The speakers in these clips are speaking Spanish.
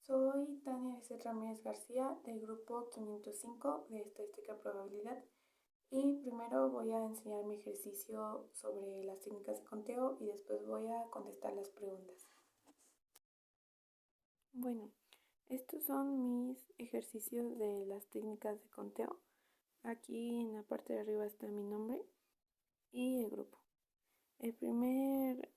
Soy Tania Lisset Ramírez García del grupo 505 de Estadística y Probabilidad y primero voy a enseñar mi ejercicio sobre las técnicas de conteo y después voy a contestar las preguntas. Bueno, estos son mis ejercicios de las técnicas de conteo. Aquí en la parte de arriba está mi nombre y el grupo. El primer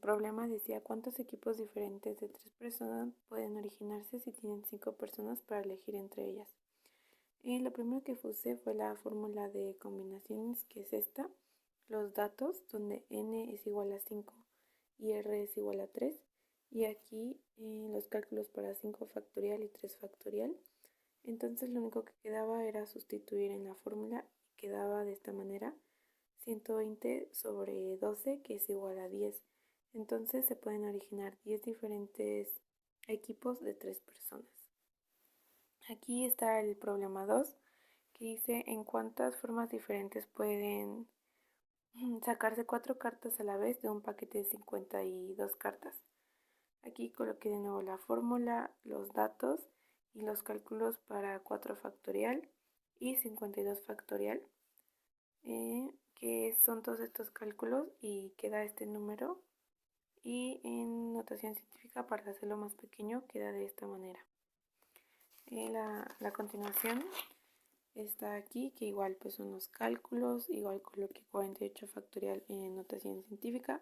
problema decía cuántos equipos diferentes de 3 personas pueden originarse si tienen 5 personas para elegir entre ellas. Y lo primero que usé fue la fórmula de combinaciones, que es esta, los datos, donde n es igual a 5 y r es igual a 3, y aquí los cálculos para 5 factorial y 3 factorial. Entonces lo único que quedaba era sustituir en la fórmula y quedaba de esta manera: 120 sobre 12, que es igual a 10. Entonces se pueden originar 10 diferentes equipos de 3 personas. Aquí está el problema 2, que dice en cuántas formas diferentes pueden sacarse 4 cartas a la vez de un paquete de 52 cartas. Aquí coloqué de nuevo la fórmula, los datos y los cálculos para 4 factorial y 52 factorial, que son todos estos cálculos, y queda este número, y en notación científica para hacerlo más pequeño queda de esta manera. La continuación está aquí, que igual pues son los cálculos, igual coloqué 48 factorial en notación científica,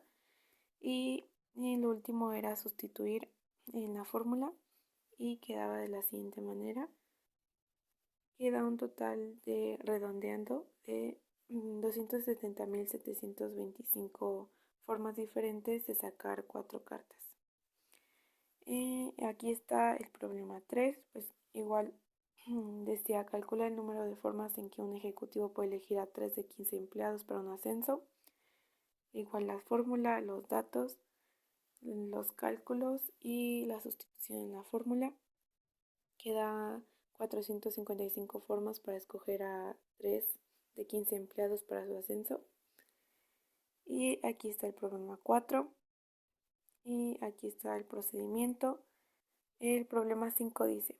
y lo último era sustituir en la fórmula y quedaba de la siguiente manera. Queda un total de, redondeando, de 270.725 formas diferentes de sacar 4 cartas. Aquí está el problema 3, pues igual decía calcula el número de formas en que un ejecutivo puede elegir a 3 de 15 empleados para un ascenso. Igual la fórmula, los datos, los cálculos y la sustitución en la fórmula. Queda 455 formas para escoger a 3 de 15 empleados para su ascenso. Y aquí está el problema 4. Y aquí está el procedimiento. El problema 5 dice: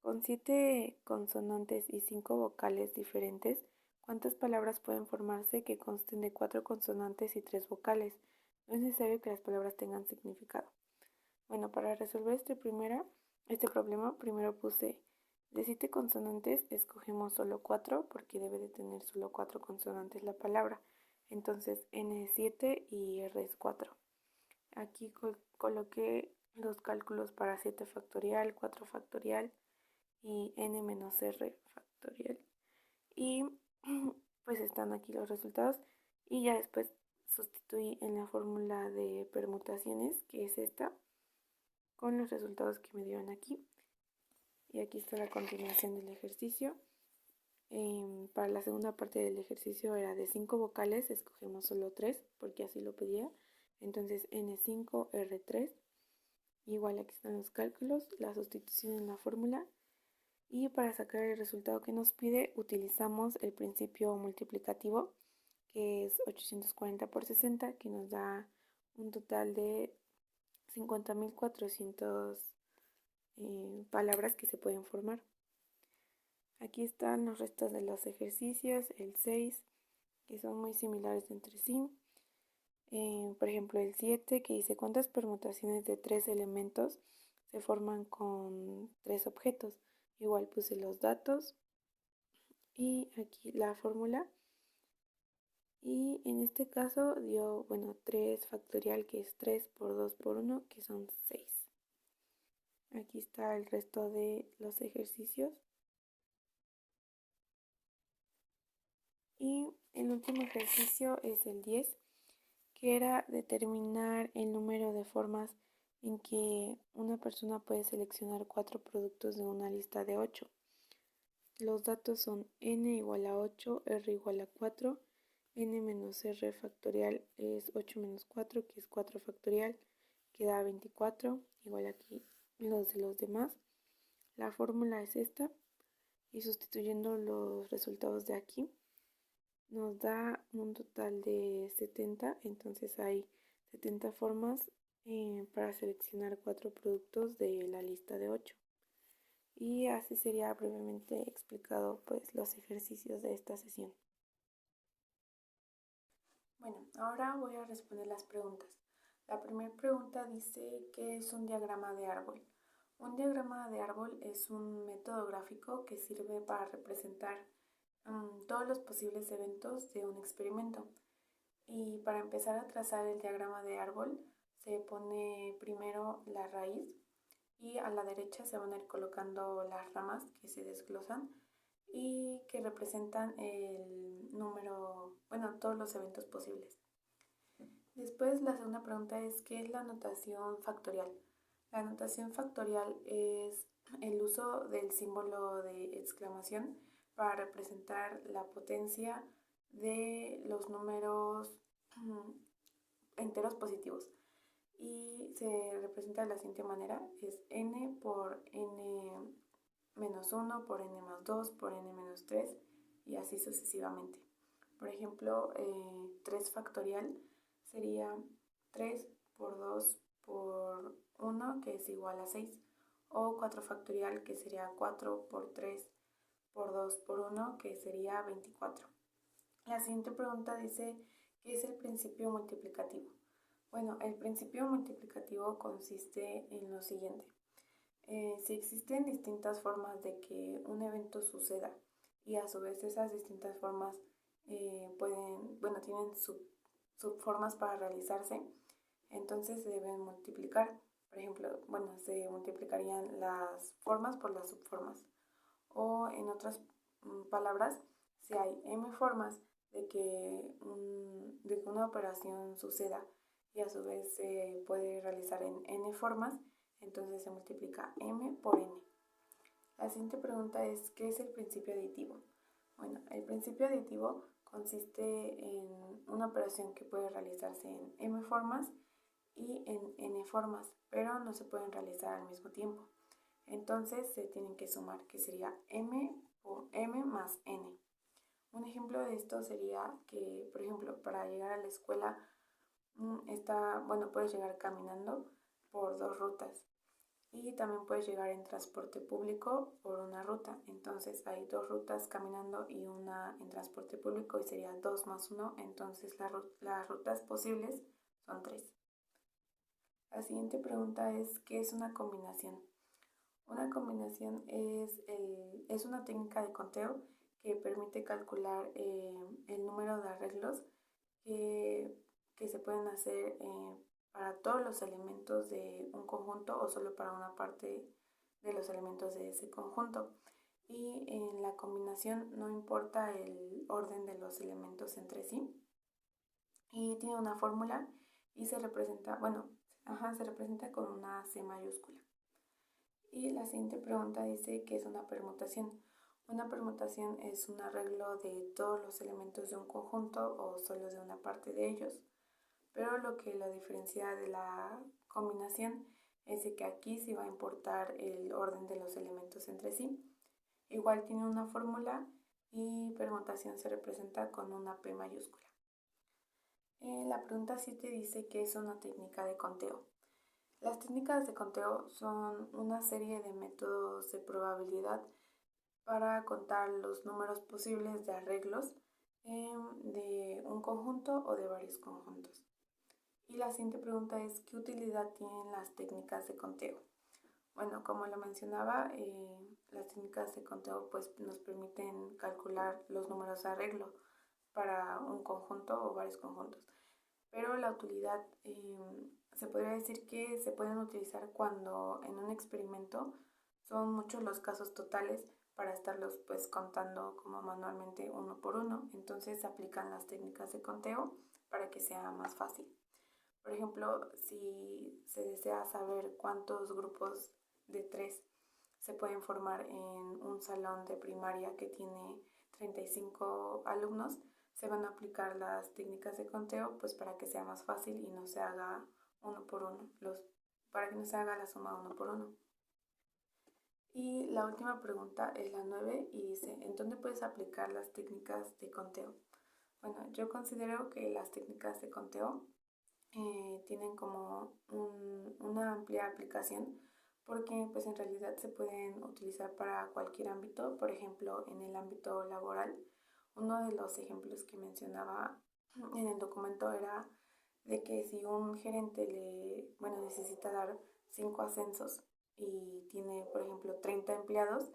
con 7 consonantes y 5 vocales diferentes, ¿cuántas palabras pueden formarse que consten de 4 consonantes y 3 vocales? No es necesario que las palabras tengan significado. Bueno, para resolver este problema, primero puse de 7 consonantes, escogemos solo 4 porque debe de tener solo 4 consonantes la palabra. Entonces n es 7 y r es 4. Aquí coloqué los cálculos para 7 factorial, 4 factorial y n menos r factorial. Y pues están aquí los resultados, y ya después sustituí en la fórmula de permutaciones, que es esta, con los resultados que me dieron aquí. Y aquí está la continuación del ejercicio. Para la segunda parte del ejercicio era de 5 vocales, escogemos solo 3 porque así lo pedía. Entonces N5, R3. Igual aquí están los cálculos, la sustitución en la fórmula. Y para sacar el resultado que nos pide utilizamos el principio multiplicativo, que es 840 por 60, que nos da un total de 50.400 palabras que se pueden formar. Aquí están los restos de los ejercicios, el 6, que son muy similares entre sí. Por ejemplo, el 7, que dice cuántas permutaciones de 3 elementos se forman con 3 objetos. Igual puse los datos y aquí la fórmula. Y en este caso dio, 3 factorial, que es 3 por 2 por 1, que son 6. Aquí está el resto de los ejercicios. Y el último ejercicio es el 10, que era determinar el número de formas en que una persona puede seleccionar 4 productos de una lista de 8. Los datos son n igual a 8, r igual a 4, n menos r factorial es 8 menos 4, que es 4 factorial, que da 24, igual aquí los de los demás. La fórmula es esta, y sustituyendo los resultados de aquí nos da un total de 70, entonces hay 70 formas para seleccionar 4 productos de la lista de 8. Y así sería brevemente explicado pues los ejercicios de esta sesión. Bueno, ahora voy a responder las preguntas. La primera pregunta dice ¿qué es un diagrama de árbol? Un diagrama de árbol es un método gráfico que sirve para representar todos los posibles eventos de un experimento. Y para empezar a trazar el diagrama de árbol se pone primero la raíz y a la derecha se van a ir colocando las ramas que se desglosan y que representan el número, bueno, todos los eventos posibles. Después la segunda pregunta es ¿qué es la notación factorial? La notación factorial es el uso del símbolo de exclamación para representar la potencia de los números enteros positivos y se representa de la siguiente manera, es n por n menos 1 por n más 2 por n menos 3 y así sucesivamente. Por ejemplo, 3 factorial sería 3 por 2 por 1 que es igual a 6 o 4 factorial que sería 4 por 3 por 2 por 1 que sería 24. La siguiente pregunta dice ¿qué es el principio multiplicativo? Bueno, el principio multiplicativo consiste en lo siguiente. Si existen distintas formas de que un evento suceda y a su vez esas distintas formas tienen subformas para realizarse, entonces se deben multiplicar. Por ejemplo, se multiplicarían las formas por las subformas. O en otras palabras, si hay m formas de que una operación suceda y a su vez se puede realizar en n formas, entonces se multiplica m por n. La siguiente pregunta es ¿qué es el principio aditivo? Bueno, el principio aditivo consiste en una operación que puede realizarse en m formas y en n formas, pero no se pueden realizar al mismo tiempo. Entonces se tienen que sumar, que sería m por m más n. Un ejemplo de esto sería que, por ejemplo, para llegar a la escuela puedes llegar caminando por 2 rutas y también puedes llegar en transporte público por una ruta. Entonces hay 2 rutas caminando y una en transporte público y sería 2 más 1. Entonces las rutas posibles son 3. La siguiente pregunta es ¿qué es una combinación? Una combinación es una técnica de conteo que permite calcular el número de arreglos que se pueden hacer para todos los elementos de un conjunto o solo para una parte de los elementos de ese conjunto. Y en la combinación no importa el orden de los elementos entre sí. Y tiene una fórmula y se representa con una C mayúscula. Y la siguiente pregunta dice ¿qué es una permutación? Una permutación es un arreglo de todos los elementos de un conjunto o solo de una parte de ellos. Pero lo que la diferencia de la combinación es de que aquí sí va a importar el orden de los elementos entre sí. Igual tiene una fórmula y permutación se representa con una P mayúscula. La pregunta 7 dice ¿qué es una técnica de conteo? Las técnicas de conteo son una serie de métodos de probabilidad para contar los números posibles de arreglos de un conjunto o de varios conjuntos. Y la siguiente pregunta es ¿qué utilidad tienen las técnicas de conteo? Bueno, como lo mencionaba, las técnicas de conteo nos permiten calcular los números de arreglo para un conjunto o varios conjuntos. Pero la utilidad se podría decir que se pueden utilizar cuando en un experimento son muchos los casos totales para estarlos contando como manualmente uno por uno. Entonces se aplican las técnicas de conteo para que sea más fácil. Por ejemplo, si se desea saber cuántos grupos de 3 se pueden formar en un salón de primaria que tiene 35 alumnos, se van a aplicar las técnicas de conteo para que sea más fácil y no se haga uno por uno, para que no se haga la suma uno por uno. Y la última pregunta es la 9 y dice, ¿en dónde puedes aplicar las técnicas de conteo? Bueno, yo considero que las técnicas de conteo tienen como una amplia aplicación porque pues en realidad se pueden utilizar para cualquier ámbito. Por ejemplo, en el ámbito laboral, uno de los ejemplos que mencionaba en el documento era de que si un gerente necesita dar 5 ascensos y tiene, por ejemplo, 30 empleados,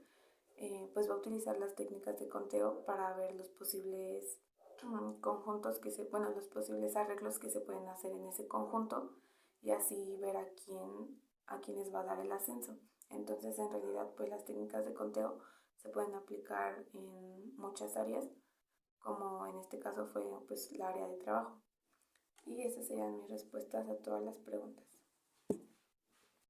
pues va a utilizar las técnicas de conteo para ver los posibles conjuntos los posibles arreglos que se pueden hacer en ese conjunto y así ver a quién les va a dar el ascenso. Entonces, en realidad, pues las técnicas de conteo se pueden aplicar en muchas áreas, como en este caso fue pues la área de trabajo. Y esas serían mis respuestas a todas las preguntas.